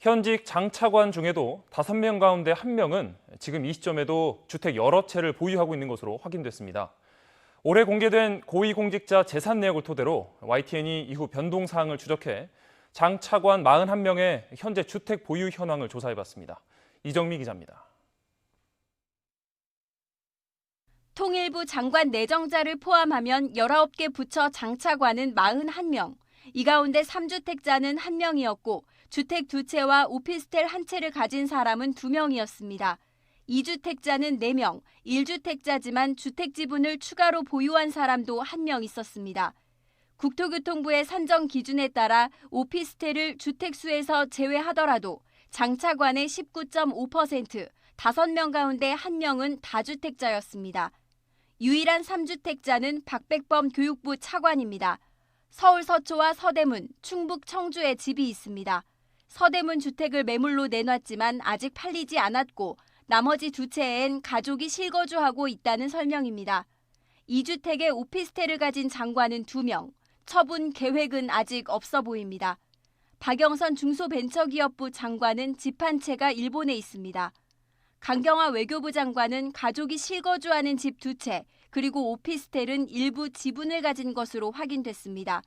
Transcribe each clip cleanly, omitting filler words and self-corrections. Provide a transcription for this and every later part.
현직 장차관 중에도 5명 가운데 1명은 지금 이 시점에도 주택 여러 채를 보유하고 있는 것으로 확인됐습니다. 올해 공개된 고위공직자 재산 내역을 토대로 YTN이 이후 변동 사항을 추적해 장차관 41명의 현재 주택 보유 현황을 조사해봤습니다. 이정미 기자입니다. 통일부 장관 내정자를 포함하면 19개 부처 장차관은 41명, 이 가운데 3주택자는 1명이었고 주택 2채와 오피스텔 1채를 가진 사람은 2명이었습니다. 2주택자는 4명, 1주택자지만 주택 지분을 추가로 보유한 사람도 1명 있었습니다. 국토교통부의 산정 기준에 따라 오피스텔을 주택수에서 제외하더라도 장차관의 19.5%, 5명 가운데 1명은 다주택자였습니다. 유일한 3주택자는 박백범 교육부 차관입니다. 서울 서초와 서대문, 충북 청주에 집이 있습니다. 서대문 주택을 매물로 내놨지만 아직 팔리지 않았고 나머지 2채엔 가족이 실거주하고 있다는 설명입니다. 2주택의 오피스텔을 가진 장관은 2명, 처분 계획은 아직 없어 보입니다. 박영선 중소벤처기업부 장관은 집 한 채가 일본에 있습니다. 강경화 외교부 장관은 가족이 실거주하는 집 2채, 그리고 오피스텔은 일부 지분을 가진 것으로 확인됐습니다.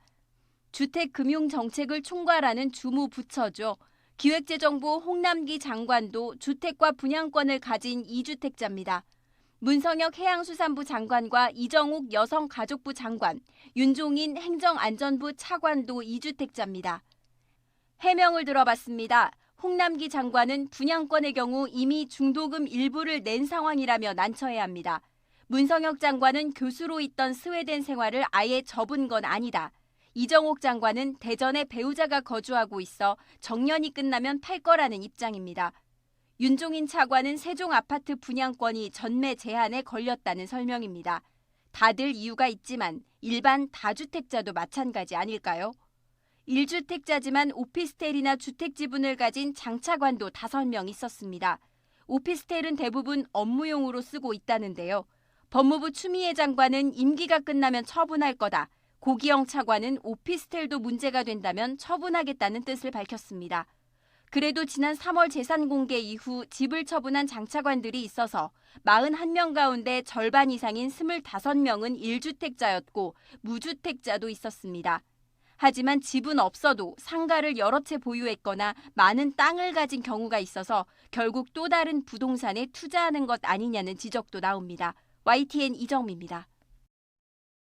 주택금융정책을 총괄하는 주무부처죠. 기획재정부 홍남기 장관도 주택과 분양권을 가진 2주택자입니다. 문성혁 해양수산부 장관과 이정욱 여성가족부 장관, 윤종인 행정안전부 차관도 2주택자입니다. 해명을 들어봤습니다. 홍남기 장관은 분양권의 경우 이미 중도금 일부를 낸 상황이라며 난처해야 합니다. 문성혁 장관은 교수로 있던 스웨덴 생활을 아예 접은 건 아니다. 이정옥 장관은 대전에 배우자가 거주하고 있어 정년이 끝나면 팔 거라는 입장입니다. 윤종인 차관은 세종 아파트 분양권이 전매 제한에 걸렸다는 설명입니다. 다들 이유가 있지만 일반 다주택자도 마찬가지 아닐까요? 1주택자지만 오피스텔이나 주택 지분을 가진 장차관도 5명 있었습니다. 오피스텔은 대부분 업무용으로 쓰고 있다는데요. 법무부 추미애 장관은 임기가 끝나면 처분할 거다. 고기영 차관은 오피스텔도 문제가 된다면 처분하겠다는 뜻을 밝혔습니다. 그래도 지난 3월 재산 공개 이후 집을 처분한 장차관들이 있어서 41명 가운데 절반 이상인 25명은 1주택자였고 무주택자도 있었습니다. 하지만 집은 없어도 상가를 여러 채 보유했거나 많은 땅을 가진 경우가 있어서 결국 또 다른 부동산에 투자하는 것 아니냐는 지적도 나옵니다. YTN 이정미입니다.